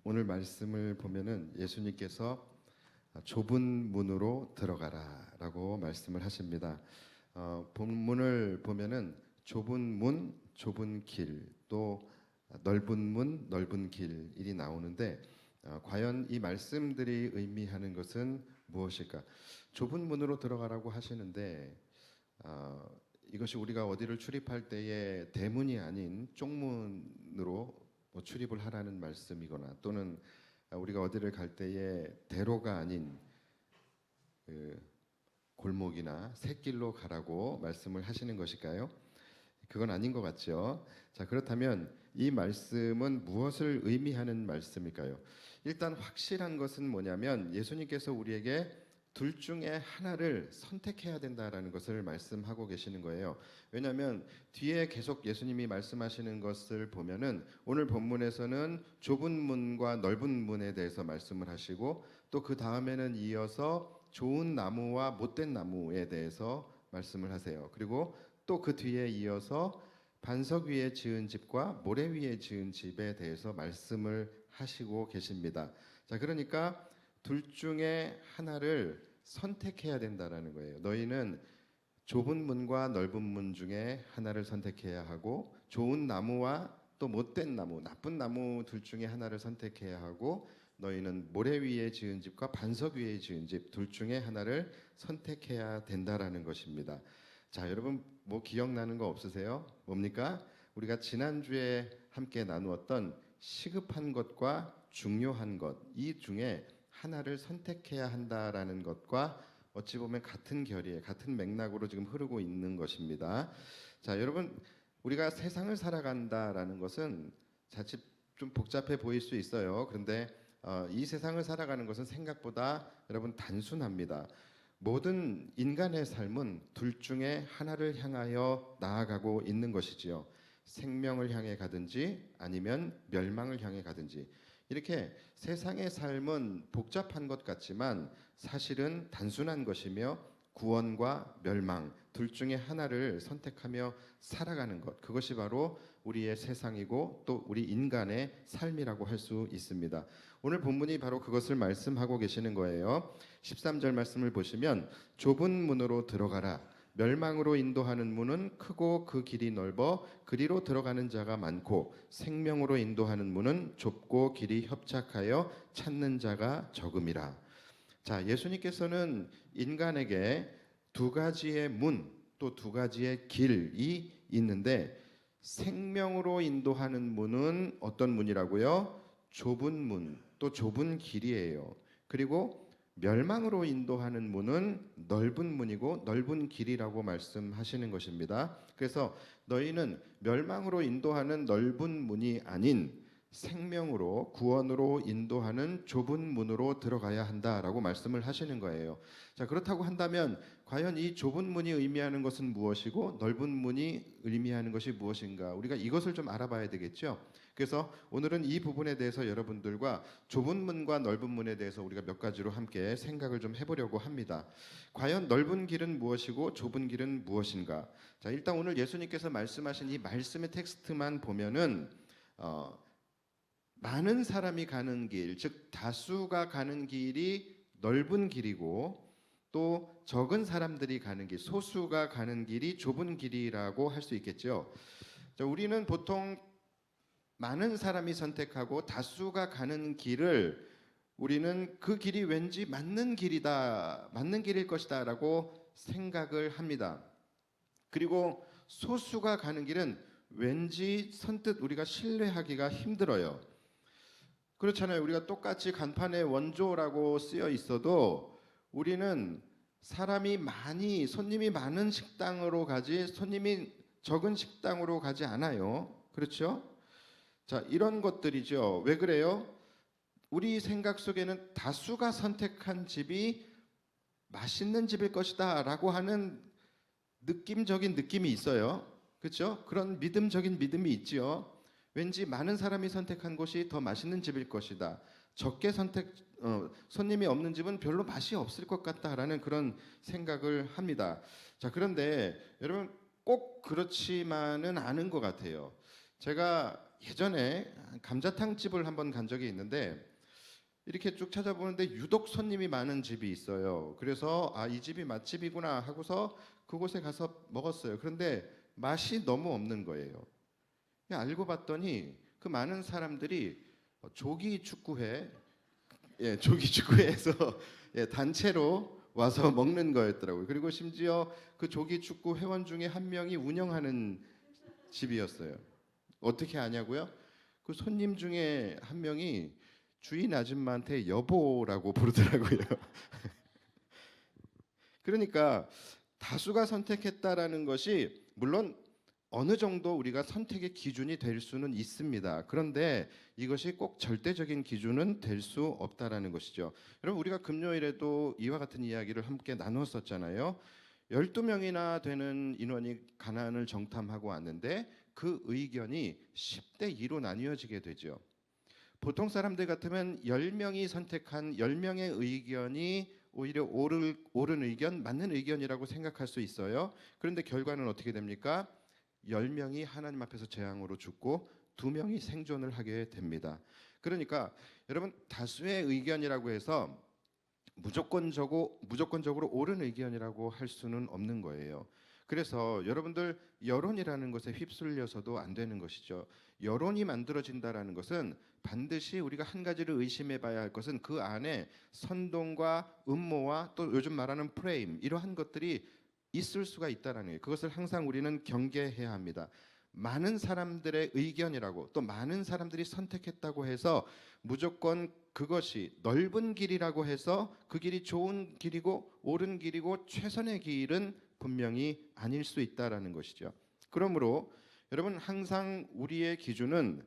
오늘 말씀을 보면은 예수님께서 좁은 문으로 들어가라라고 말씀을 하십니다. 본문을 보면은 좁은 문, 좁은 길, 또 넓은 문, 넓은 길이 나오는데 과연 이 말씀들이 의미하는 것은 무엇일까? 좁은 문으로 들어가라고 하시는데 이것이 우리가 어디를 출입할 때에 대문이 아닌 쪽문으로 출입을 하라는 말씀이거나 또는 우리가 어디를 갈 때에 대로가 아닌 그 골목이나 샛길로 가라고 말씀을 하시는 것일까요? 그건 아닌 것 같죠. 자, 그렇다면 이 말씀은 무엇을 의미하는 말씀일까요? 일단 확실한 것은 뭐냐면 예수님께서 우리에게 둘 중에 하나를 선택해야 된다라는 것을 말씀하고 계시는 거예요. 왜냐하면 뒤에 계속 예수님이 말씀하시는 것을 보면은 오늘 본문에서는 좁은 문과 넓은 문에 대해서 말씀을 하시고 또 그 다음에는 이어서 좋은 나무와 못된 나무에 대해서 말씀을 하세요. 그리고 또 그 뒤에 이어서 반석 위에 지은 집과 모래 위에 지은 집에 대해서 말씀을 하시고 계십니다. 자, 그러니까 둘 중에 하나를 선택해야 된다라는 거예요. 너희는 좁은 문과 넓은 문 중에 하나를 선택해야 하고 좋은 나무와 또 못된 나무, 나쁜 나무 둘 중에 하나를 선택해야 하고 너희는 모래 위에 지은 집과 반석 위에 지은 집 둘 중에 하나를 선택해야 된다라는 것입니다. 자, 여러분 뭐 기억나는 거 없으세요? 뭡니까? 우리가 지난주에 함께 나누었던 시급한 것과 중요한 것, 이 중에 하나를 선택해야 한다라는 것과 어찌 보면 같은 결의에 같은 맥락으로 지금 흐르고 있는 것입니다. 자, 여러분 우리가 세상을 살아간다라는 것은 자칫 좀 복잡해 보일 수 있어요. 그런데 이 세상을 살아가는 것은 생각보다 여러분 단순합니다. 모든 인간의 삶은 둘 중에 하나를 향하여 나아가고 있는 것이지요. 생명을 향해 가든지 아니면 멸망을 향해 가든지. 이렇게 세상의 삶은 복잡한 것 같지만 사실은 단순한 것이며 구원과 멸망 둘 중에 하나를 선택하며 살아가는 것, 그것이 바로 우리의 세상이고 또 우리 인간의 삶이라고 할 수 있습니다. 오늘 본문이 바로 그것을 말씀하고 계시는 거예요. 13절 말씀을 보시면 좁은 문으로 들어가라. 멸망으로 인도하는 문은 크고 그 길이 넓어 그리로 들어가는 자가 많고 생명으로 인도하는 문은 좁고 길이 협착하여 찾는 자가 적음이라. 자, 예수님께서는 인간에게 두 가지의 문, 또 두 가지의 길이 있는데 생명으로 인도하는 문은 어떤 문이라고요? 좁은 문, 또 좁은 길이에요. 그리고 멸망으로 인도하는 문은 넓은 문이고 넓은 길이라고 말씀하시는 것입니다. 그래서 너희는 멸망으로 인도하는 넓은 문이 아닌 생명으로 구원으로 인도하는 좁은 문으로 들어가야 한다라고 말씀을 하시는 거예요. 자, 그렇다고 한다면 과연 이 좁은 문이 의미하는 것은 무엇이고 넓은 문이 의미하는 것이 무엇인가? 우리가 이것을 좀 알아봐야 되겠죠. 그래서 오늘은 이 부분에 대해서 여러분들과 좁은 문과 넓은 문에 대해서 우리가 몇 가지로 함께 생각을 좀 해보려고 합니다. 과연 넓은 길은 무엇이고 좁은 길은 무엇인가? 자, 일단 오늘 예수님께서 말씀하신 이 말씀의 텍스트만 보면은 많은 사람이 가는 길, 즉 다수가 가는 길이 넓은 길이고 또 적은 사람들이 가는 길, 소수가 가는 길이 좁은 길이라고 할 수 있겠죠. 자, 우리는 보통 많은 사람이 선택하고 다수가 가는 길을 우리는 그 길이 왠지 맞는 길이다, 맞는 길일 것이다라고 생각을 합니다. 그리고 소수가 가는 길은 왠지 선뜻 우리가 신뢰하기가 힘들어요. 그렇잖아요. 우리가 똑같이 간판에 원조라고 쓰여 있어도 우리는 사람이 많이, 손님이 많은 식당으로 가지 손님이 적은 식당으로 가지 않아요. 그렇죠? 자, 이런 것들이죠. 왜 그래요? 우리 생각 속에는 다수가 선택한 집이 맛있는 집일 것이다 라고 하는 느낌적인 느낌이 있어요. 그렇죠? 그런 믿음적인 믿음이 있지요. 왠지 많은 사람이 선택한 곳이 더 맛있는 집일 것이다. 적게 손님이 없는 집은 별로 맛이 없을 것 같다라는 그런 생각을 합니다. 자, 그런데 여러분 꼭 그렇지만은 않은 것 같아요. 제가 예전에 감자탕 집을 한번 간 적이 있는데 이렇게 쭉 찾아보는데 유독 손님이 많은 집이 있어요. 그래서 이 집이 맛집이구나 하고서 그곳에 가서 먹었어요. 그런데 맛이 너무 없는 거예요. 알고 봤더니 그 많은 사람들이 조기 축구회, 조기 축구회에서 단체로 와서 먹는 거였더라고요. 그리고 심지어 그 조기 축구 회원 중에 한 명이 운영하는 집이었어요. 어떻게 아냐고요? 그 손님 중에 한 명이 주인 아줌마한테 여보라고 부르더라고요. 그러니까 다수가 선택했다라는 것이 물론 어느 정도 우리가 선택의 기준이 될 수는 있습니다. 그런데 이것이 꼭 절대적인 기준은 될 수 없다라는 것이죠. 여러분 우리가 금요일에도 이와 같은 이야기를 함께 나눴었잖아요. 12명이나 되는 인원이 가나안을 정탐하고 왔는데 그 의견이 10대 2로 나뉘어지게 되죠. 보통 사람들 같으면 10명이 선택한 10명의 의견이 오히려 옳은 의견, 맞는 의견이라고 생각할 수 있어요. 그런데 결과는 어떻게 됩니까? 10명이 하나님 앞에서 재앙으로 죽고 2명이 생존을 하게 됩니다. 그러니까 여러분 다수의 의견이라고 해서 무조건적으로 옳은 의견이라고 할 수는 없는 거예요. 그래서 여러분들 여론이라는 것에 휩쓸려서도 안 되는 것이죠. 여론이 만들어진다라는 것은 반드시 우리가 한 가지를 의심해 봐야 할 것은 그 안에 선동과 음모와 또 요즘 말하는 프레임 이러한 것들이 있을 수가 있다라는 거예요. 그것을 항상 우리는 경계해야 합니다. 많은 사람들의 의견이라고 또 많은 사람들이 선택했다고 해서 무조건 그것이 넓은 길이라고 해서 그 길이 좋은 길이고 옳은 길이고 최선의 길은 분명히 아닐 수 있다라는 것이죠. 그러므로 여러분 항상 우리의 기준은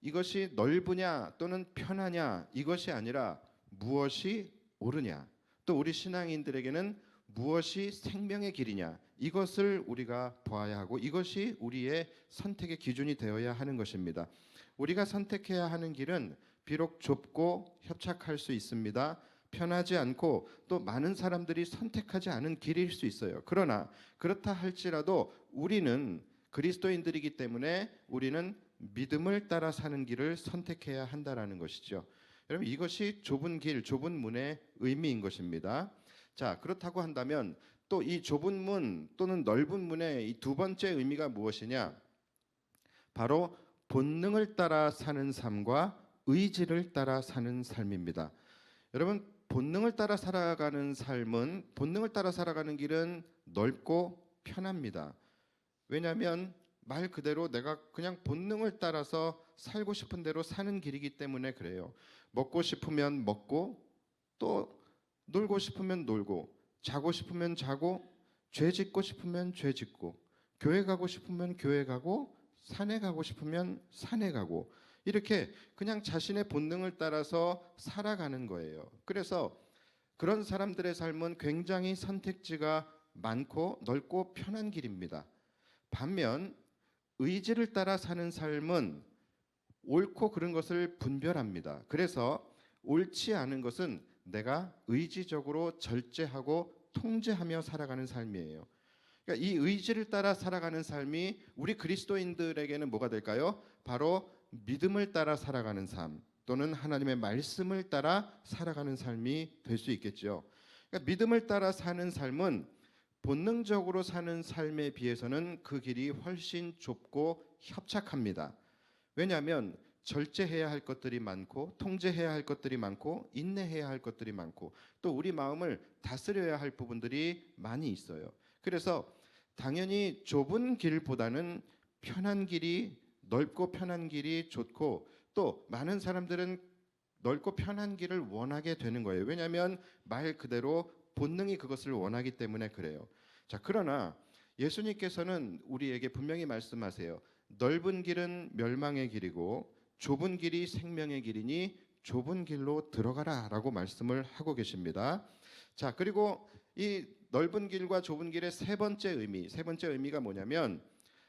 이것이 넓으냐 또는 편하냐 이것이 아니라 무엇이 옳으냐 또 우리 신앙인들에게는 무엇이 생명의 길이냐 이것을 우리가 보아야 하고 이것이 우리의 선택의 기준이 되어야 하는 것입니다. 우리가 선택해야 하는 길은 비록 좁고 협착할 수 있습니다. 편하지 않고 또 많은 사람들이 선택하지 않은 길일 수 있어요. 그러나 그렇다 할지라도 우리는 그리스도인들이기 때문에 우리는 믿음을 따라 사는 길을 선택해야 한다라는 것이죠. 여러분 이것이 좁은 길, 좁은 문의 의미인 것입니다. 자, 그렇다고 한다면 또 이 좁은 문 또는 넓은 문의 이 두 번째 의미가 무엇이냐? 바로 본능을 따라 사는 삶과 의지를 따라 사는 삶입니다. 여러분 본능을 따라 살아가는 삶은 본능을 따라 살아가는 길은 넓고 편합니다. 왜냐하면 말 그대로 내가 그냥 본능을 따라서 살고 싶은 대로 사는 길이기 때문에 그래요. 먹고 싶으면 먹고 또 놀고 싶으면 놀고 자고 싶으면 자고 죄 짓고 싶으면 죄 짓고 교회 가고 싶으면 교회 가고 산에 가고 싶으면 산에 가고 이렇게 그냥 자신의 본능을 따라서 살아가는 거예요. 그래서 그런 사람들의 삶은 굉장히 선택지가 많고 넓고 편한 길입니다. 반면 의지를 따라 사는 삶은 옳고 그른 것을 분별합니다. 그래서 옳지 않은 것은 내가 의지적으로 절제하고 통제하며 살아가는 삶이에요. 그러니까 이 의지를 따라 살아가는 삶이 우리 그리스도인들에게는 뭐가 될까요? 바로 믿음을 따라 살아가는 삶 또는 하나님의 말씀을 따라 살아가는 삶이 될 수 있겠죠. 그러니까 믿음을 따라 사는 삶은 본능적으로 사는 삶에 비해서는 그 길이 훨씬 좁고 협착합니다. 왜냐하면 절제해야 할 것들이 많고 통제해야 할 것들이 많고 인내해야 할 것들이 많고 또 우리 마음을 다스려야 할 부분들이 많이 있어요. 그래서 당연히 좁은 길보다는 편한 길이 넓고 편한 길이 좋고 또 많은 사람들은 넓고 편한 길을 원하게 되는 거예요. 왜냐하면 말 그대로 본능이 그것을 원하기 때문에 그래요. 자, 그러나 예수님께서는 우리에게 분명히 말씀하세요. 넓은 길은 멸망의 길이고 좁은 길이 생명의 길이니 좁은 길로 들어가라라고 말씀을 하고 계십니다. 자, 그리고 이 넓은 길과 좁은 길의 세 번째 의미가 뭐냐면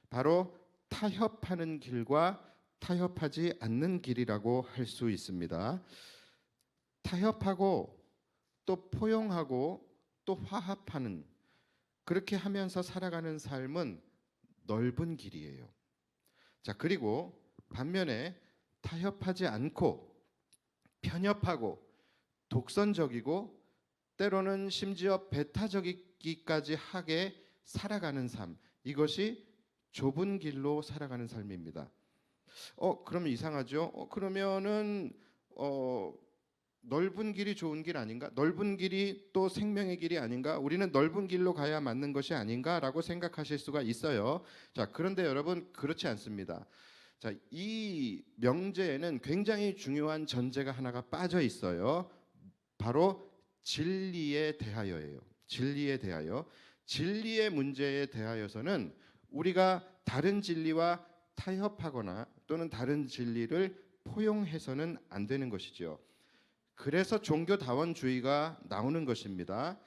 바로 타협하는 길과 타협하지 않는 길이라고 할 수 있습니다. 타협하고 또 포용하고 또 화합하는 그렇게 하면서 살아가는 삶은 넓은 길이에요. 자, 그리고 반면에 타협하지 않고 편협하고 독선적이고 때로는 심지어 배타적이기까지 하게 살아가는 삶, 이것이 좁은 길로 살아가는 삶입니다. 그러면 이상하죠? 그러면은 넓은 길이 좋은 길 아닌가? 넓은 길이 또 생명의 길이 아닌가? 우리는 넓은 길로 가야 맞는 것이 아닌가라고 생각하실 수가 있어요. 자, 그런데 여러분 그렇지 않습니다. 자, 이 명제에는 굉장히 중요한 전제가 하나가 빠져 있어요. 바로 진리에 대하여예요. 진리에 대하여. 진리의 문제에 대하여서는 우리가 다른 진리와 타협하거나 또는 다른 진리를 포용해서는 안 되는 것이죠. 그래서 종교다원주의가 나오는 것입니다.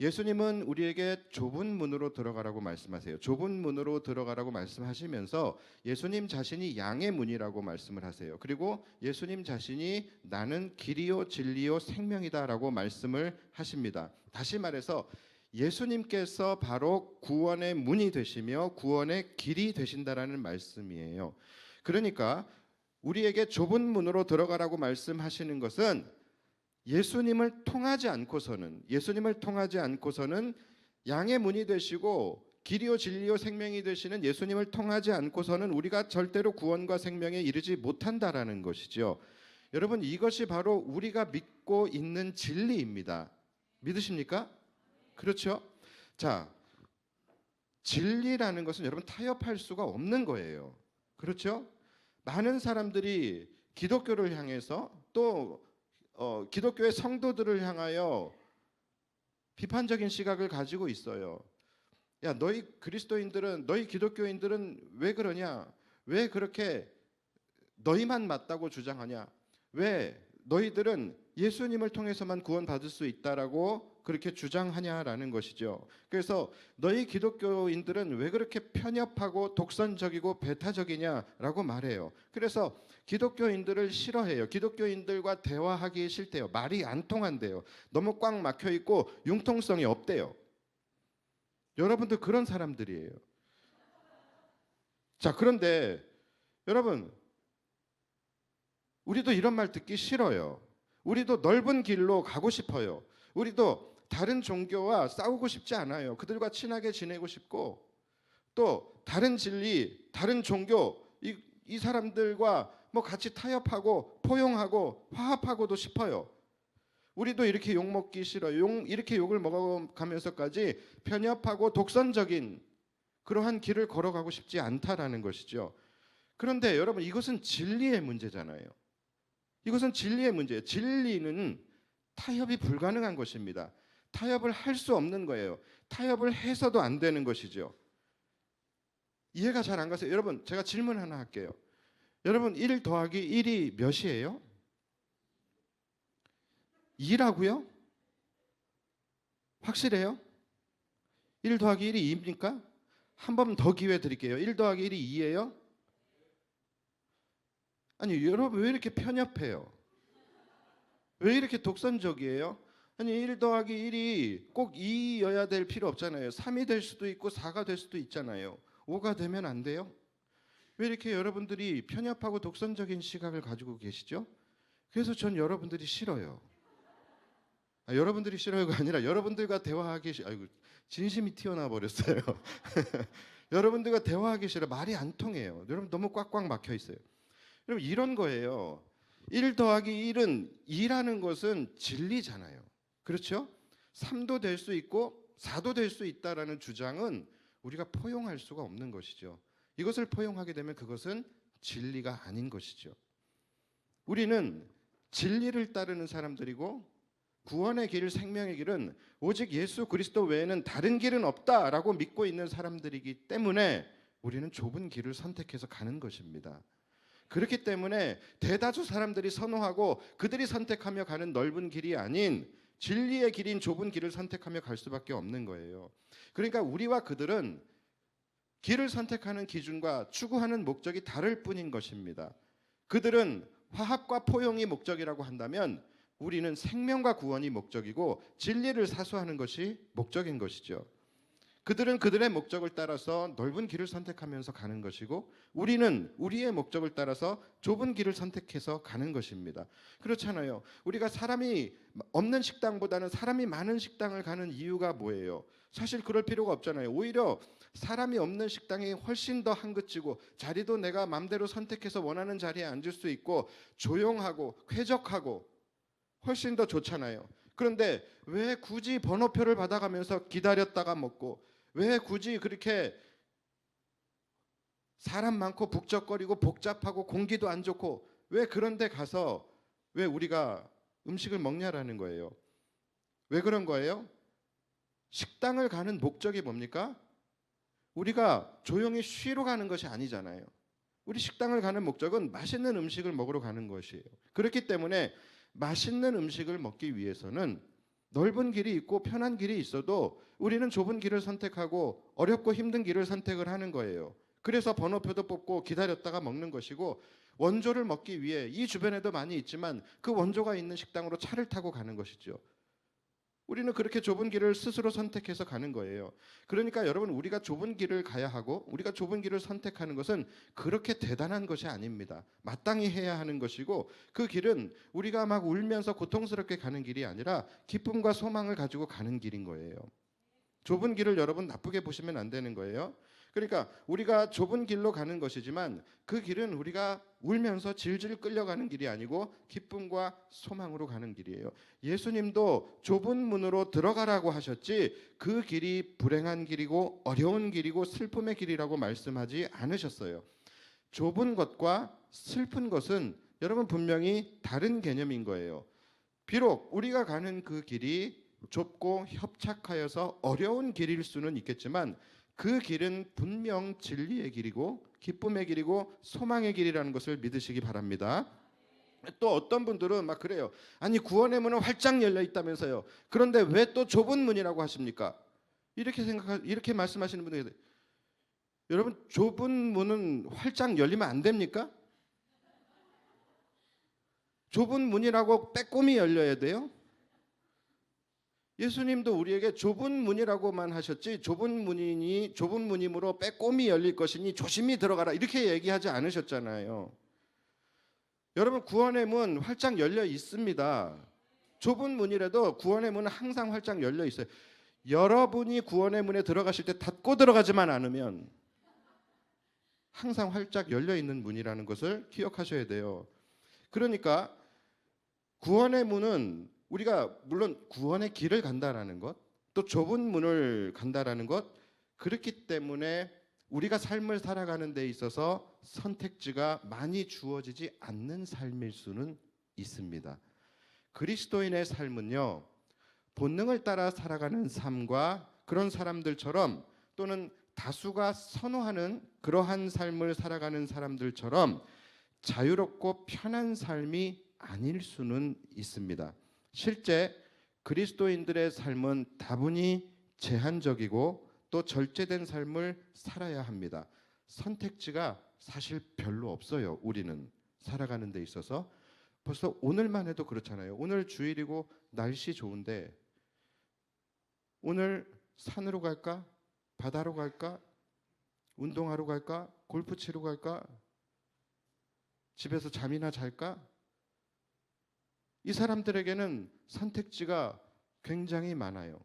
예수님은 우리에게 좁은 문으로 들어가라고 말씀하세요. 좁은 문으로 들어가라고 말씀하시면서 예수님 자신이 양의 문이라고 말씀을 하세요. 그리고 예수님 자신이 나는 길이요 진리요 생명이다라고 말씀을 하십니다. 다시 말해서 예수님께서 바로 구원의 문이 되시며 구원의 길이 되신다라는 말씀이에요. 그러니까 우리에게 좁은 문으로 들어가라고 말씀하시는 것은 예수님을 통하지 않고서는 양의 문이 되시고 길이요 진리요 생명이 되시는 예수님을 통하지 않고서는 우리가 절대로 구원과 생명에 이르지 못한다라는 것이죠. 여러분 이것이 바로 우리가 믿고 있는 진리입니다. 믿으십니까? 그렇죠? 자, 진리라는 것은 여러분 타협할 수가 없는 거예요. 그렇죠? 많은 사람들이 기독교를 향해서 또 기독교의 성도들을 향하여 비판적인 시각을 가지고 있어요. 야, 너희 그리스도인들은, 너희 기독교인들은 왜 그러냐? 왜 그렇게 너희만 맞다고 주장하냐? 왜 너희들은 예수님을 통해서만 구원받을 수 있다라고 그렇게 주장하냐라는 것이죠. 그래서 너희 기독교인들은 왜 그렇게 편협하고 독선적이고 배타적이냐라고 말해요. 그래서 기독교인들을 싫어해요. 기독교인들과 대화하기 싫대요. 말이 안 통한대요. 너무 꽉 막혀 있고 융통성이 없대요. 여러분들 그런 사람들이에요. 자, 그런데 여러분 우리도 이런 말 듣기 싫어요. 우리도 넓은 길로 가고 싶어요. 우리도 다른 종교와 싸우고 싶지 않아요. 그들과 친하게 지내고 싶고 또 다른 진리, 다른 종교 이 사람들과 뭐 같이 타협하고 포용하고 화합하고도 싶어요. 우리도 이렇게 욕 먹기 싫어요. 이렇게 욕을 먹어가면서까지 편협하고 독선적인 그러한 길을 걸어가고 싶지 않다라는 것이죠. 그런데 여러분 이것은 진리의 문제잖아요. 이것은 진리의 문제예요. 진리는 타협이 불가능한 것입니다. 타협을 할 수 없는 거예요. 타협을 해서도 안 되는 것이죠. 이해가 잘 안 가세요? 여러분 제가 질문 하나 할게요. 여러분 1 더하기 1이 몇이에요? 2라고요? 확실해요? 1 더하기 1이 2입니까? 한 번 더 기회 드릴게요. 1 더하기 1이 2예요? 아니 여러분 왜 이렇게 편협해요? 왜 이렇게 독선적이에요? 아니 1 더하기 1이 꼭 2여야 될 필요 없잖아요. 3이 될 수도 있고 4가 될 수도 있잖아요. 5가 되면 안 돼요? 왜 이렇게 여러분들이 편협하고 독선적인 시각을 가지고 계시죠? 그래서 전 여러분들이 싫어요. 여러분들이 싫어요가 아니라 여러분들과 대화하기 싫어요. 아이고 진심이 튀어나와 버렸어요. 여러분들과 대화하기 싫어. 말이 안 통해요. 여러분 너무 꽉꽉 막혀 있어요. 여러분 이런 거예요. 1 더하기 1은 2라는 것은 진리잖아요. 그렇죠? 3도 될 수 있고 4도 될 수 있다라는 주장은 우리가 포용할 수가 없는 것이죠. 이것을 포용하게 되면 그것은 진리가 아닌 것이죠. 우리는 진리를 따르는 사람들이고 구원의 길, 생명의 길은 오직 예수 그리스도 외에는 다른 길은 없다라고 믿고 있는 사람들이기 때문에 우리는 좁은 길을 선택해서 가는 것입니다. 그렇기 때문에 대다수 사람들이 선호하고 그들이 선택하며 가는 넓은 길이 아닌 진리의 길인 좁은 길을 선택하며 갈 수밖에 없는 거예요. 그러니까 우리와 그들은 길을 선택하는 기준과 추구하는 목적이 다를 뿐인 것입니다. 그들은 화합과 포용이 목적이라고 한다면 우리는 생명과 구원이 목적이고 진리를 사수하는 것이 목적인 것이죠. 그들은 그들의 목적을 따라서 넓은 길을 선택하면서 가는 것이고 우리는 우리의 목적을 따라서 좁은 길을 선택해서 가는 것입니다. 그렇잖아요. 우리가 사람이 없는 식당보다는 사람이 많은 식당을 가는 이유가 뭐예요? 사실 그럴 필요가 없잖아요. 오히려 사람이 없는 식당이 훨씬 더 한긋지고 자리도 내가 마음대로 선택해서 원하는 자리에 앉을 수 있고 조용하고 쾌적하고 훨씬 더 좋잖아요. 그런데 왜 굳이 번호표를 받아가면서 기다렸다가 먹고 왜 굳이 그렇게 사람 많고 북적거리고 복잡하고 공기도 안 좋고 왜 그런 데 가서 왜 우리가 음식을 먹냐라는 거예요. 왜 그런 거예요? 식당을 가는 목적이 뭡니까? 우리가 조용히 쉬러 가는 것이 아니잖아요. 우리 식당을 가는 목적은 맛있는 음식을 먹으러 가는 것이에요. 그렇기 때문에 맛있는 음식을 먹기 위해서는 넓은 길이 있고 편한 길이 있어도 우리는 좁은 길을 선택하고 어렵고 힘든 길을 선택을 하는 거예요. 그래서 번호표도 뽑고 기다렸다가 먹는 것이고 원조를 먹기 위해 이 주변에도 많이 있지만 그 원조가 있는 식당으로 차를 타고 가는 것이죠. 우리는 그렇게 좁은 길을 스스로 선택해서 가는 거예요. 그러니까 여러분 우리가 좁은 길을 가야 하고 우리가 좁은 길을 선택하는 것은 그렇게 대단한 것이 아닙니다. 마땅히 해야 하는 것이고 그 길은 우리가 막 울면서 고통스럽게 가는 길이 아니라 기쁨과 소망을 가지고 가는 길인 거예요. 좁은 길을 여러분 나쁘게 보시면 안 되는 거예요. 그러니까 우리가 좁은 길로 가는 것이지만 그 길은 우리가 울면서 질질 끌려가는 길이 아니고 기쁨과 소망으로 가는 길이에요. 예수님도 좁은 문으로 들어가라고 하셨지 그 길이 불행한 길이고 어려운 길이고 슬픔의 길이라고 말씀하지 않으셨어요. 좁은 것과 슬픈 것은 여러분 분명히 다른 개념인 거예요. 비록 우리가 가는 그 길이 좁고 협착하여서 어려운 길일 수는 있겠지만 그 길은 분명 진리의 길이고 기쁨의 길이고 소망의 길이라는 것을 믿으시기 바랍니다. 또 어떤 분들은 막 그래요. 아니 구원의 문은 활짝 열려 있다면서요. 그런데 왜 또 좁은 문이라고 하십니까? 이렇게 말씀하시는 분들이 있어요. 여러분 좁은 문은 활짝 열리면 안 됩니까? 좁은 문이라고 빼꼼히 열려야 돼요? 예수님도 우리에게 좁은 문이라고만 하셨지 좁은 문이니 좁은 문이므로 빼꼼히 열릴 것이니 조심히 들어가라 이렇게 얘기하지 않으셨잖아요. 여러분 구원의 문 활짝 열려 있습니다. 좁은 문이라도 구원의 문은 항상 활짝 열려 있어요. 여러분이 구원의 문에 들어가실 때 닫고 들어가지만 않으면 항상 활짝 열려 있는 문이라는 것을 기억하셔야 돼요. 그러니까 구원의 문은 우리가 물론 구원의 길을 간다라는 것, 또 좁은 문을 간다라는 것, 그렇기 때문에 우리가 삶을 살아가는 데 있어서 선택지가 많이 주어지지 않는 삶일 수는 있습니다. 그리스도인의 삶은요, 본능을 따라 살아가는 삶과 그런 사람들처럼 또는 다수가 선호하는 그러한 삶을 살아가는 사람들처럼 자유롭고 편한 삶이 아닐 수는 있습니다. 실제 그리스도인들의 삶은 다분히 제한적이고 또 절제된 삶을 살아야 합니다. 선택지가 사실 별로 없어요. 우리는 살아가는 데 있어서 벌써 오늘만 해도 그렇잖아요. 오늘 주일이고 날씨 좋은데 오늘 산으로 갈까? 바다로 갈까? 운동하러 갈까? 골프 치러 갈까? 집에서 잠이나 잘까? 이 사람들에게는 선택지가 굉장히 많아요.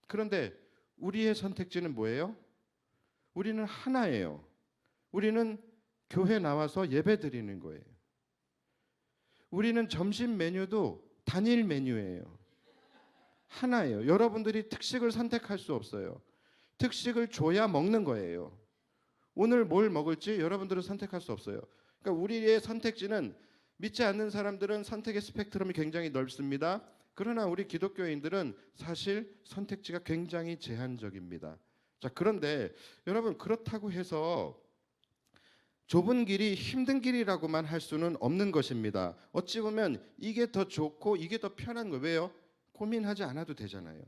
그런데 우리의 선택지는 뭐예요? 우리는 하나예요. 우리는 교회 나와서 예배 드리는 거예요. 우리는 점심 메뉴도 단일 메뉴예요. 하나예요. 여러분들이 특식을 선택할 수 없어요. 특식을 줘야 먹는 거예요. 오늘 뭘 먹을지 여러분들은 선택할 수 없어요. 그러니까 우리의 선택지는 믿지 않는 사람들은 선택의 스펙트럼이 굉장히 넓습니다. 그러나 우리 기독교인들은 사실 선택지가 굉장히 제한적입니다. 자, 그런데 여러분 그렇다고 해서 좁은 길이 힘든 길이라고만 할 수는 없는 것입니다. 어찌 보면 이게 더 좋고 이게 더 편한 거예요. 왜요? 고민하지 않아도 되잖아요.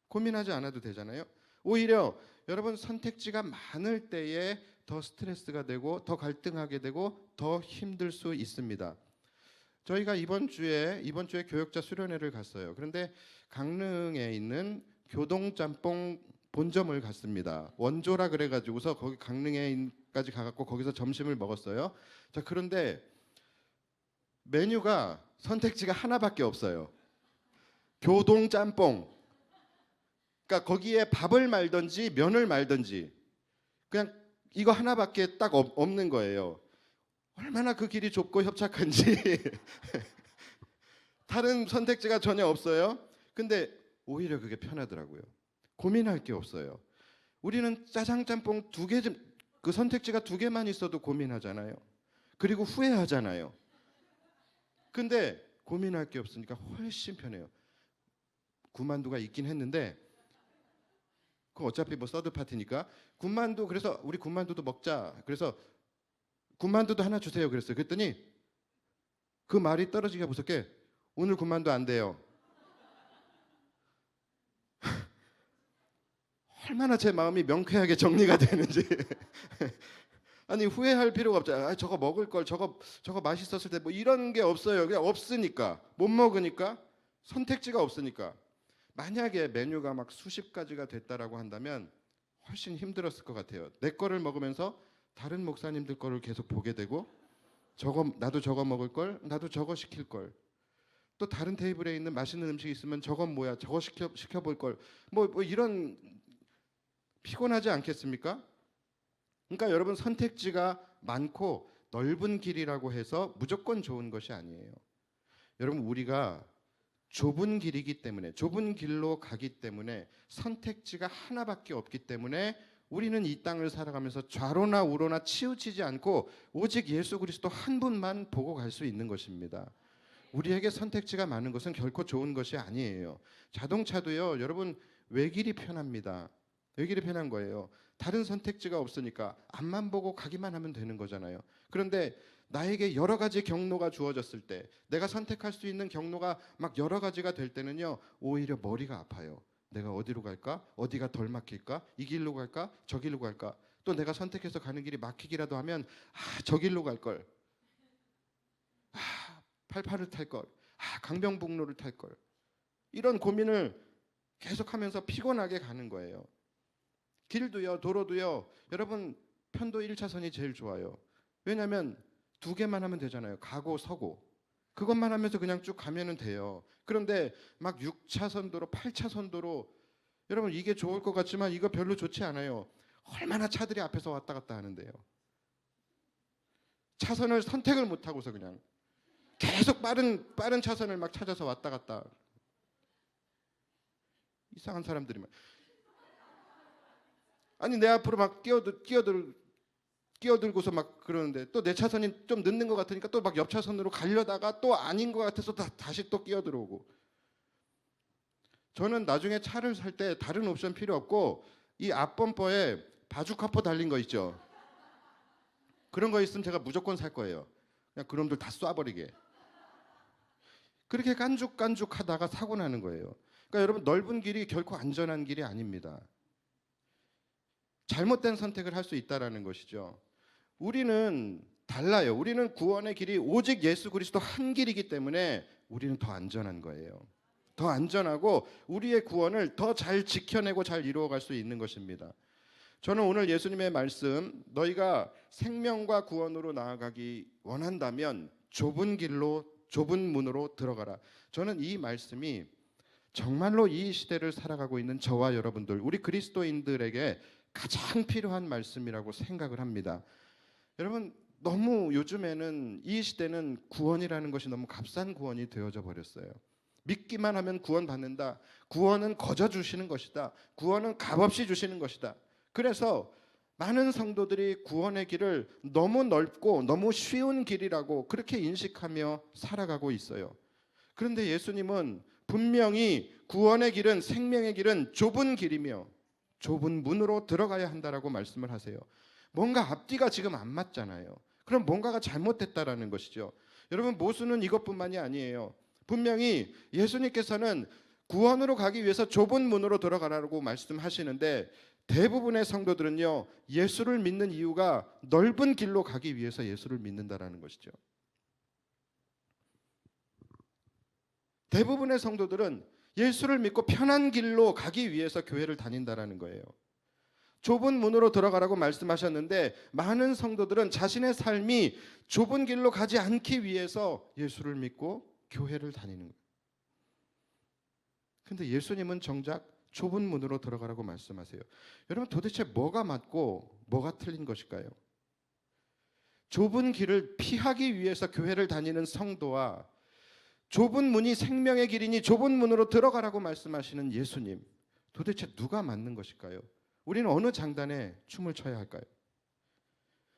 고민하지 않아도 되잖아요. 오히려 여러분 선택지가 많을 때에 더 스트레스가 되고 더 갈등하게 되고 더 힘들 수 있습니다. 저희가 이번 주에 교역자 수련회를 갔어요. 그런데 강릉에 있는 교동짬뽕 본점을 갔습니다. 원조라 그래가지고서 거기 강릉에까지 가갖고 거기서 점심을 먹었어요. 자, 그런데 메뉴가 선택지가 하나밖에 없어요. 교동 짬뽕. 그러니까 거기에 밥을 말든지 면을 말든지 그냥 이거 하나밖에 딱 없는 거예요. 얼마나 그 길이 좁고 협착한지. 다른 선택지가 전혀 없어요. 근데 오히려 그게 편하더라고요. 고민할 게 없어요. 우리는 짜장 짬뽕 그 선택지가 두 개만 있어도 고민하잖아요. 그리고 후회하잖아요. 근데 고민할 게 없으니까 훨씬 편해요. 군만두가 있긴 했는데 그 어차피 뭐 서드 파티니까 군만두, 그래서 우리 군만두도 먹자. 그래서 군만두도 하나 주세요. 그랬어요. 그랬더니 그 말이 떨어지기가 무섭게 오늘 군만두 안 돼요. 얼마나 제 마음이 명쾌하게 정리가 되는지. 아니 후회할 필요가 없잖아요. 저거 먹을 걸, 저거 맛있었을 때 뭐 이런 게 없어요. 그냥 없으니까, 못 먹으니까, 선택지가 없으니까. 만약에 메뉴가 막 수십 가지가 됐다라고 한다면 훨씬 힘들었을 것 같아요. 내 거를 먹으면서 다른 목사님들 거를 계속 보게 되고, 나도 저거 먹을 걸, 나도 저거 시킬 걸. 또 다른 테이블에 있는 맛있는 음식이 있으면 저건 뭐야, 저거 시켜볼 걸. 뭐 이런, 피곤하지 않겠습니까? 그러니까 여러분, 선택지가 많고 넓은 길이라고 해서 무조건 좋은 것이 아니에요. 여러분, 우리가 좁은 길이기 때문에, 좁은 길로 가기 때문에, 선택지가 하나밖에 없기 때문에 우리는 이 땅을 살아가면서 좌로나 우로나 치우치지 않고 오직 예수 그리스도 한 분만 보고 갈 수 있는 것입니다. 우리에게 선택지가 많은 것은 결코 좋은 것이 아니에요. 자동차도요, 여러분, 외길이 편합니다. 외길이 편한 거예요. 다른 선택지가 없으니까 앞만 보고 가기만 하면 되는 거잖아요. 그런데 나에게 여러 가지 경로가 주어졌을 때, 내가 선택할 수 있는 경로가 막 여러 가지가 될 때는요, 오히려 머리가 아파요. 내가 어디로 갈까? 어디가 덜 막힐까? 이 길로 갈까? 저 길로 갈까? 또 내가 선택해서 가는 길이 막히기라도 하면 저 길로 갈 걸. 88을 탈 걸. 강변북로를 탈 걸. 이런 고민을 계속하면서 피곤하게 가는 거예요. 길도요, 도로도요, 여러분, 편도 1차선이 제일 좋아요. 왜냐하면 두 개만 하면 되잖아요. 가고 서고. 그것만 하면서 그냥 쭉 가면은 돼요. 그런데 막 6차선 도로, 8차선 도로, 여러분, 이게 좋을 것 같지만 이거 별로 좋지 않아요. 얼마나 차들이 앞에서 왔다 갔다 하는데요. 차선을 선택을 못 하고서 그냥 계속 빠른 차선을 막 찾아서 왔다 갔다. 이상한 사람들이 막, 아니 내 앞으로 막 끼어들고서 막 그러는데, 또 내 차선이 좀 늦는 것 같으니까 또 막 옆 차선으로 가려다가 또 아닌 것 같아서 다시 또 끼어들어오고. 저는 나중에 차를 살 때 다른 옵션 필요 없고 이 앞범퍼에 바주카포 달린 거 있죠. 그런 거 있으면 제가 무조건 살 거예요. 그냥 그놈들 다 쏴버리게. 그렇게 깐죽깐죽 하다가 사고 나는 거예요. 그러니까 여러분, 넓은 길이 결코 안전한 길이 아닙니다. 잘못된 선택을 할 수 있다라는 것이죠. 우리는 달라요. 우리는 구원의 길이 오직 예수 그리스도 한 길이기 때문에 우리는 더 안전한 거예요. 더 안전하고 우리의 구원을 더 잘 지켜내고 잘 이루어갈 수 있는 것입니다. 저는 오늘 예수님의 말씀, 너희가 생명과 구원으로 나아가기 원한다면 좁은 길로, 좁은 문으로 들어가라. 저는 이 말씀이 정말로 이 시대를 살아가고 있는 저와 여러분들, 우리 그리스도인들에게 가장 필요한 말씀이라고 생각을 합니다. 여러분, 너무 요즘에는 이 시대는 구원이라는 것이 너무 값싼 구원이 되어져 버렸어요. 믿기만 하면 구원 받는다. 구원은 거저 주시는 것이다. 구원은 값없이 주시는 것이다. 그래서 많은 성도들이 구원의 길을 너무 넓고 너무 쉬운 길이라고 그렇게 인식하며 살아가고 있어요. 그런데 예수님은 분명히 구원의 길은, 생명의 길은 좁은 길이며 좁은 문으로 들어가야 한다라고 말씀을 하세요. 뭔가 앞뒤가 지금 안 맞잖아요. 그럼 뭔가가 잘못됐다라는 것이죠. 여러분, 모순은 이것뿐만이 아니에요. 분명히 예수님께서는 구원으로 가기 위해서 좁은 문으로 들어가라고 말씀하시는데, 대부분의 성도들은요, 예수를 믿는 이유가 넓은 길로 가기 위해서 예수를 믿는다라는 것이죠. 대부분의 성도들은 예수를 믿고 편한 길로 가기 위해서 교회를 다닌다라는 거예요. 좁은 문으로 들어가라고 말씀하셨는데 많은 성도들은 자신의 삶이 좁은 길로 가지 않기 위해서 예수를 믿고 교회를 다니는 거예요. 근데 예수님은 정작 좁은 문으로 들어가라고 말씀하세요. 여러분, 도대체 뭐가 맞고 뭐가 틀린 것일까요? 좁은 길을 피하기 위해서 교회를 다니는 성도와 좁은 문이 생명의 길이니 좁은 문으로 들어가라고 말씀하시는 예수님, 도대체 누가 맞는 것일까요? 우리는 어느 장단에 춤을 춰야 할까요?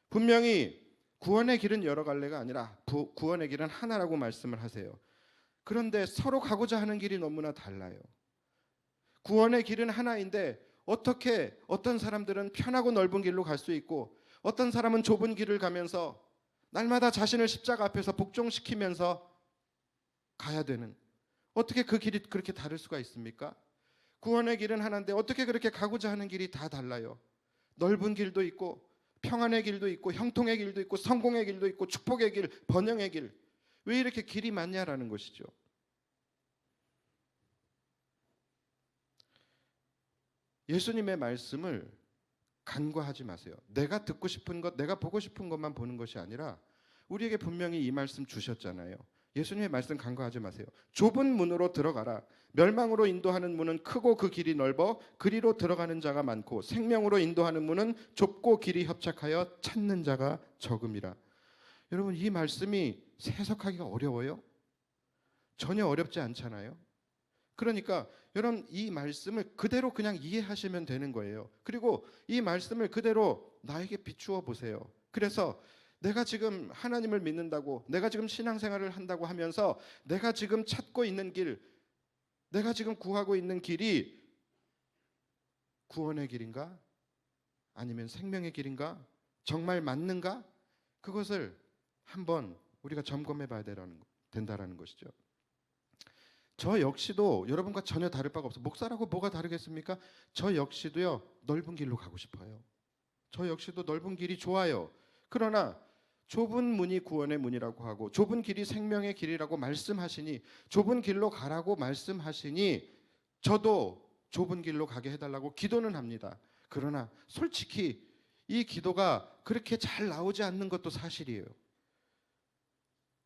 분명히 구원의 길은 여러 갈래가 아니라 구원의 길은 하나라고 말씀을 하세요. 그런데 서로 가고자 하는 길이 너무나 달라요. 구원의 길은 하나인데 어떻게 어떤 사람들은 편하고 넓은 길로 갈 수 있고 어떤 사람은 좁은 길을 가면서 날마다 자신을 십자가 앞에서 복종시키면서 가야 되는, 어떻게 그 길이 그렇게 다를 수가 있습니까? 구원의 길은 하나인데 어떻게 그렇게 가고자 하는 길이 다 달라요? 넓은 길도 있고 평안의 길도 있고 형통의 길도 있고 성공의 길도 있고 축복의 길, 번영의 길, 왜 이렇게 길이 많냐라는 것이죠. 예수님의 말씀을 간과하지 마세요. 내가 듣고 싶은 것, 내가 보고 싶은 것만 보는 것이 아니라 우리에게 분명히 이 말씀 주셨잖아요. 예수님의 말씀 간과하지 마세요. 좁은 문으로 들어가라. 멸망으로 인도하는 문은 크고 그 길이 넓어 그리로 들어가는 자가 많고 생명으로 인도하는 문은 좁고 길이 협착하여 찾는 자가 적음이라. 여러분, 이 말씀이 해석하기가 어려워요? 전혀 어렵지 않잖아요. 그러니까 여러분, 이 말씀을 그대로 그냥 이해하시면 되는 거예요. 그리고 이 말씀을 그대로 나에게 비추어 보세요. 그래서 내가 지금 하나님을 믿는다고, 내가 지금 신앙생활을 한다고 하면서 내가 지금 찾고 있는 길, 내가 지금 구하고 있는 길이 구원의 길인가? 아니면 생명의 길인가? 정말 맞는가? 그것을 한번 우리가 점검해 봐야 된다라는 것이죠. 저 역시도 여러분과 전혀 다를 바가 없어요. 목사라고 뭐가 다르겠습니까? 저 역시도요, 넓은 길로 가고 싶어요. 저 역시도 넓은 길이 좋아요. 그러나 좁은 문이 구원의 문이라고 하고 좁은 길이 생명의 길이라고 말씀하시니, 좁은 길로 가라고 말씀하시니 저도 좁은 길로 가게 해달라고 기도는 합니다. 그러나 솔직히 이 기도가 그렇게 잘 나오지 않는 것도 사실이에요.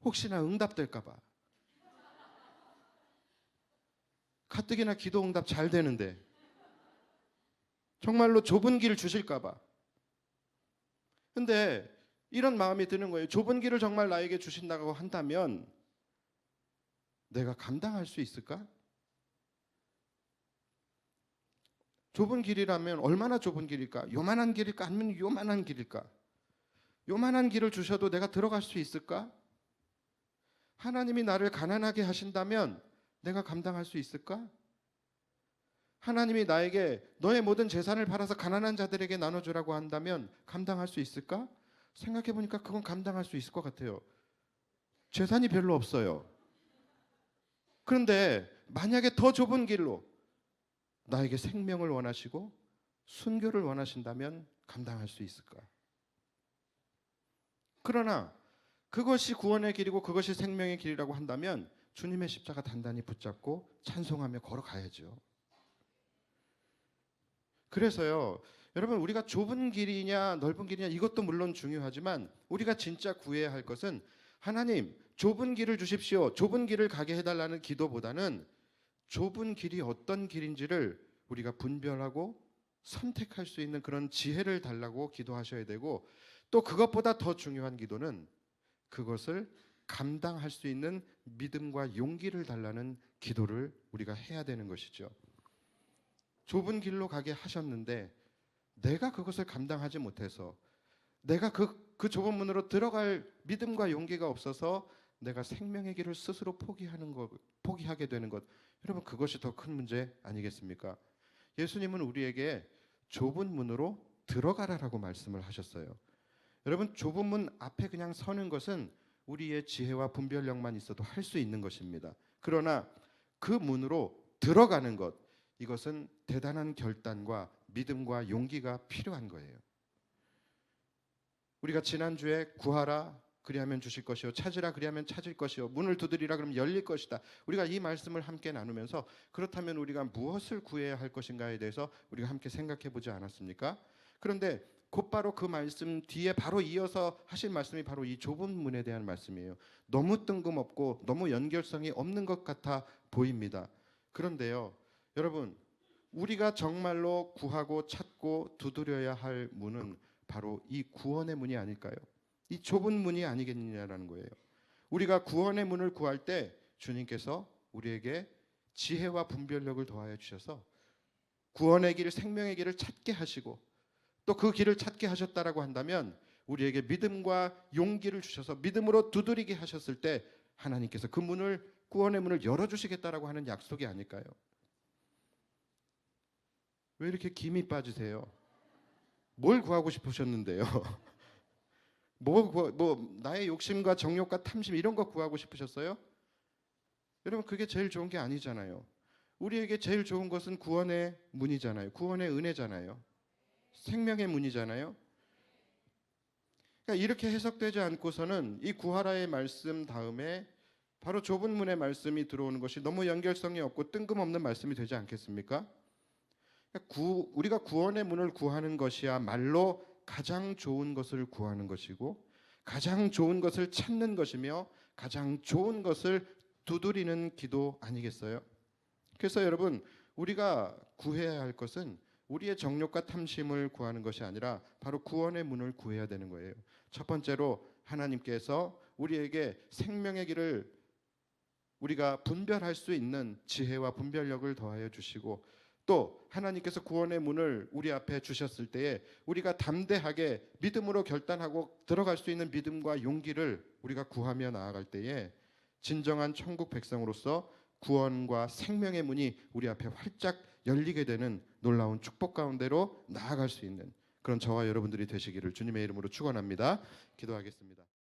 혹시나 응답될까 봐. 가뜩이나 기도 응답 잘 되는데 정말로 좁은 길 주실까 봐. 근데 이런 마음이 드는 거예요. 좁은 길을 정말 나에게 주신다고 한다면 내가 감당할 수 있을까? 좁은 길이라면 얼마나 좁은 길일까? 요만한 길일까? 아니면 요만한 길일까? 요만한 길을 주셔도 내가 들어갈 수 있을까? 하나님이 나를 가난하게 하신다면 내가 감당할 수 있을까? 하나님이 나에게 너의 모든 재산을 팔아서 가난한 자들에게 나눠주라고 한다면 감당할 수 있을까? 생각해 보니까 그건 감당할 수 있을 것 같아요. 재산이 별로 없어요. 그런데 만약에 더 좁은 길로 나에게 생명을 원하시고 순교를 원하신다면 감당할 수 있을까? 그러나 그것이 구원의 길이고 그것이 생명의 길이라고 한다면 주님의 십자가 단단히 붙잡고 찬송하며 걸어가야죠. 그래서요, 여러분, 우리가 좁은 길이냐 넓은 길이냐 이것도 물론 중요하지만 우리가 진짜 구해야 할 것은 하나님, 좁은 길을 주십시오, 좁은 길을 가게 해달라는 기도보다는 좁은 길이 어떤 길인지를 우리가 분별하고 선택할 수 있는 그런 지혜를 달라고 기도하셔야 되고, 또 그것보다 더 중요한 기도는 그것을 감당할 수 있는 믿음과 용기를 달라는 기도를 우리가 해야 되는 것이죠. 좁은 길로 가게 하셨는데 내가 그것을 감당하지 못해서, 내가 그 좁은 문으로 들어갈 믿음과 용기가 없어서 내가 생명의 길을 스스로 포기하게 되는 것, 여러분, 그것이 더 큰 문제 아니겠습니까? 예수님은 우리에게 좁은 문으로 들어가라라고 말씀을 하셨어요. 여러분, 좁은 문 앞에 그냥 서는 것은 우리의 지혜와 분별력만 있어도 할 수 있는 것입니다. 그러나 그 문으로 들어가는 것, 이것은 대단한 결단과 믿음과 용기가 필요한 거예요. 우리가 지난주에 구하라, 그리하면 주실 것이요 찾으라 그리하면 찾을 것이요 문을 두드리라 그러면 열릴 것이다. 우리가 이 말씀을 함께 나누면서 그렇다면 우리가 무엇을 구해야 할 것인가에 대해서 우리가 함께 생각해 보지 않았습니까? 그런데 곧바로 그 말씀 뒤에 바로 이어서 하실 말씀이 바로 이 좁은 문에 대한 말씀이에요. 너무 뜬금없고 너무 연결성이 없는 것 같아 보입니다. 그런데요, 여러분, 우리가 정말로 구하고 찾고 두드려야 할 문은 바로 이 구원의 문이 아닐까요? 이 좁은 문이 아니겠느냐라는 거예요. 우리가 구원의 문을 구할 때 주님께서 우리에게 지혜와 분별력을 더하여 주셔서 구원의 길, 생명의 길을 찾게 하시고 또 그 길을 찾게 하셨다라고 한다면 우리에게 믿음과 용기를 주셔서 믿음으로 두드리게 하셨을 때 하나님께서 그 문을, 구원의 문을 열어주시겠다라고 하는 약속이 아닐까요? 왜 이렇게 김이 빠지세요? 뭘 구하고 싶으셨는데요? 나의 욕심과 정욕과 탐심 이런 거 구하고 싶으셨어요? 여러분, 그게 제일 좋은 게 아니잖아요. 우리에게 제일 좋은 것은 구원의 문이잖아요. 구원의 은혜잖아요. 생명의 문이잖아요. 그러니까 이렇게 해석되지 않고서는 이 구하라의 말씀 다음에 바로 좁은 문의 말씀이 들어오는 것이 너무 연결성이 없고 뜬금없는 말씀이 되지 않겠습니까? 우리가 구원의 문을 구하는 것이야말로 가장 좋은 것을 구하는 것이고 가장 좋은 것을 찾는 것이며 가장 좋은 것을 두드리는 기도 아니겠어요? 그래서 여러분, 우리가 구해야 할 것은 우리의 정욕과 탐심을 구하는 것이 아니라 바로 구원의 문을 구해야 되는 거예요. 첫 번째로 하나님께서 우리에게 생명의 길을 우리가 분별할 수 있는 지혜와 분별력을 더하여 주시고 또 하나님께서 구원의 문을 우리 앞에 주셨을 때에 우리가 담대하게 믿음으로 결단하고 들어갈 수 있는 믿음과 용기를 우리가 구하며 나아갈 때에 진정한 천국 백성으로서 구원과 생명의 문이 우리 앞에 활짝 열리게 되는 놀라운 축복 가운데로 나아갈 수 있는 그런 저와 여러분들이 되시기를 주님의 이름으로 축원합니다. 기도하겠습니다.